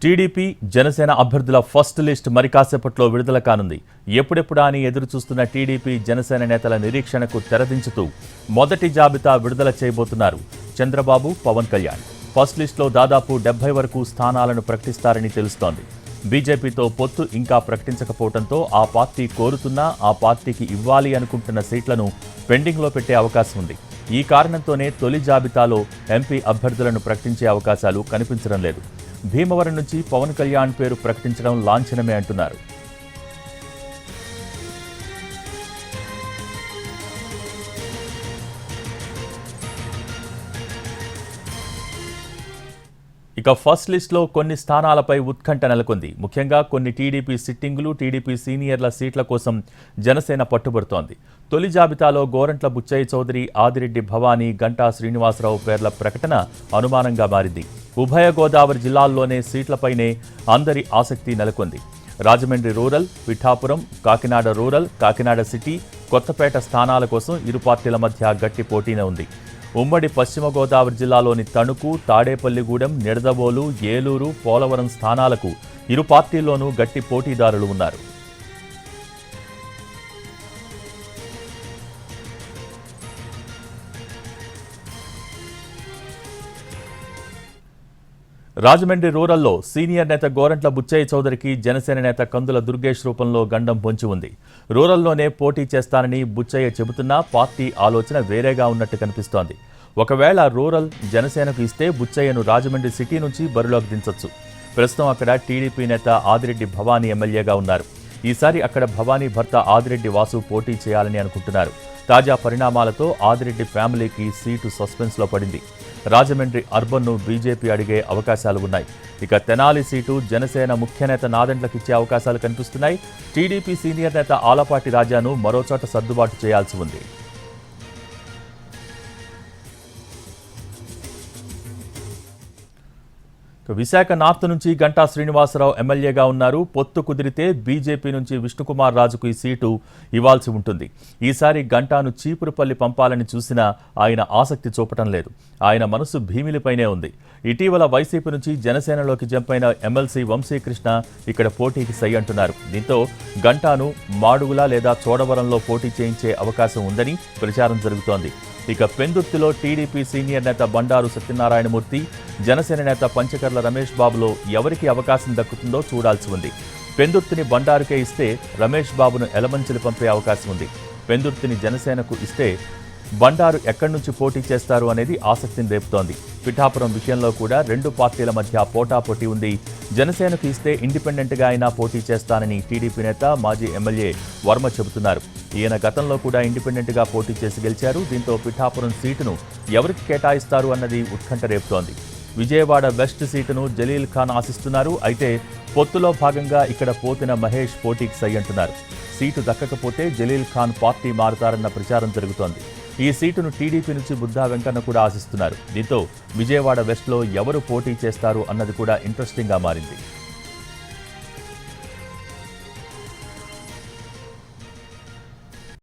TDP Janasena అభ్యర్థుల first list మరి కాసేపట్లో విడుదల కానుంది. ఎప్పుడెప్పుడా అని ఎదురు చూస్తున్న టీడీపీ జనసేన నేతల నిరీక్షణకు తెరదించుతూ మొదటి జాబితా విడుదల చేయబోతున్నారు చంద్రబాబు, పవన్ కళ్యాణ్. ఫస్ట్ లిస్టులో దాదాపు 70 వరకు స్థానాలను ప్రకటిస్తారని తెలుస్తోంది. బీజేపీతో పొత్తు ఇంకా ప్రకటించకపోవడంతో ఆ పార్టీ కోరుతున్నా ఆ పార్టీకి ఇవ్వాలి అనుకుంటున్న సీట్లను పెండింగ్లో పెట్టే అవకాశం ఉంది. ఈ కారణంతోనే తొలి జాబితాలో ఎంపీ అభ్యర్థులను ప్రకటించే అవకాశాలు కనిపించడం లేదు. భీమవరం నుంచి పవన్ కళ్యాణ్ పేరు ప్రకటించడం లాంఛనమే అంటున్నారు. ఇక ఫస్ట్ లిస్టులో కొన్ని స్థానాలపై ఉత్కంఠ నెలకొంది. ముఖ్యంగా కొన్ని టీడీపీ సిట్టింగులు, టీడీపీ సీనియర్ల సీట్ల కోసం జనసేన పట్టుబడుతోంది. తొలి జాబితాలో గోరంట్ల బుచ్చయ్య చౌదరి, ఆదిరెడ్డి భవానీ, గంటా శ్రీనివాసరావు పేర్ల ప్రకటన అనుమానంగా మారింది. ఉభయ గోదావరి జిల్లాల్లోనే సీట్లపైనే అందరి ఆసక్తి నెలకొంది. Rajahmundry rural, Pithapuram, Kakinada rural, Kakinada city, Kothapeta స్థానాల కోసం ఇరు పార్టీల మధ్య గట్టి పోటీనే ఉంది. ఉమ్మడి పశ్చిమ గోదావరి జిల్లాలోని తణుకు, తాడేపల్లిగూడెం, నిడదవోలు, ఏలూరు, పోలవరం స్థానాలకు ఇరు పార్టీల్లోనూ గట్టి పోటీదారులు ఉన్నారు. రాజమండ్రి రూరల్లో సీనియర్ నేత గోరంట్ల బుచ్చయ్య చౌదరికి జనసేన నేత కందుల దుర్గేష్ రూపంలో గండం పొంచి ఉంది. రూరల్లోనే పోటీ చేస్తానని బుచ్చయ్య చెబుతున్నా పార్టీ ఆలోచన వేరేగా ఉన్నట్టు కనిపిస్తోంది. ఒకవేళ రూరల్ జనసేనకు ఇస్తే బుచ్చయ్యను రాజమండ్రి సిటీ నుంచి బరిలోకి దించొచ్చు. ప్రస్తుతం అక్కడ టీడీపీ నేత ఆదిరెడ్డి భవానీ ఎమ్మెల్యేగా ఉన్నారు. ఈసారి అక్కడ భవానీ భర్త ఆదిరెడ్డి వాసు పోటీ చేయాలని అనుకుంటున్నారు. తాజా పరిణామాలతో ఆదిరెడ్డి ఫ్యామిలీకి సీటు సస్పెన్స్లో పడింది. రాజమండ్రి అర్బన్ను బీజేపీ అడిగే అవకాశాలు ఉన్నాయి. ఇక తెనాలి సీటు జనసేన ముఖ్య నేత నాదెండ్లకిచ్చే అవకాశాలు కనిపిస్తున్నాయి. టీడీపీ సీనియర్ నేత ఆలపాటి రాజాను మరోచోట సర్దుబాటు చేయాల్సి ఉంది. విశాఖ నార్త్ నుంచి గంటా శ్రీనివాసరావు ఎమ్మెల్యేగా ఉన్నారు. పొత్తు కుదిరితే బీజేపీ నుంచి విష్ణుకుమార్ రాజుకు ఈ సీటు ఇవ్వాల్సి ఉంటుంది. ఈసారి గంటాను చీపురుపల్లి పంపాలని చూసినా ఆయన ఆసక్తి చూపటం లేదు. ఆయన మనసు భీమిలిపైనే ఉంది. ఇటీవల వైసీపీ నుంచి జనసేనలోకి జంపైన ఎమ్మెల్సీ వంశీకృష్ణ ఇక్కడ పోటీకి సై అంటున్నారు. దీంతో గంటాను మాడుగుల లేదా చోడవరంలో పోటీ చేయించే అవకాశం ఉందని ప్రచారం జరుగుతోంది. ఇక పెందుర్తిలో టీడీపీ సీనియర్ నేత బండారు సత్యనారాయణమూర్తి, జనసేన నేత పంచకర్ల రమేష్ బాబులో ఎవరికి అవకాశం దక్కుతుందో చూడాల్సి ఉంది. పెందుర్తిని బండారుకే ఇస్తే రమేష్ బాబును ఎలమంచిలి పంపే అవకాశం ఉంది. పెందుర్తిని జనసేనకు ఇస్తే బండారు ఎక్కడి నుంచి పోటీ చేస్తారు అనేది ఆసక్తిని రేపుతోంది. పిఠాపురం విషయంలో కూడా రెండు పార్టీల మధ్య పోటాపోటీ ఉంది. జనసేనకు ఇస్తే ఇండిపెండెంట్గా అయినా పోటీ చేస్తానని టీడీపీ నేత, మాజీ ఎమ్మెల్యే వర్మ చెబుతున్నారు. ఈయన గతంలో కూడా ఇండిపెండెంట్గా పోటీ చేసి గెలిచారు. దీంతో పిఠాపురం సీటును ఎవరికి కేటాయిస్తారు అన్నది ఉత్కంఠ రేపుతోంది. విజయవాడ వెస్ట్ సీటును జలీల్ ఖాన్ ఆశిస్తున్నారు. అయితే పొత్తులో భాగంగా ఇక్కడ పోతిన మహేష్ పోటీకి సై అంటున్నారు. సీటు దక్కకపోతే జలీల్ ఖాన్ పార్టీ మారుతారన్న ప్రచారం జరుగుతోంది. ఈ సీటును టీడీపీ నుంచి బుద్ధా వెంకన్న కూడా ఆశిస్తున్నారు. దీంతో విజయవాడ వెస్ట్లో ఎవరు పోటీ చేస్తారు అన్నది కూడా ఇంట్రెస్టింగ్గా మారింది.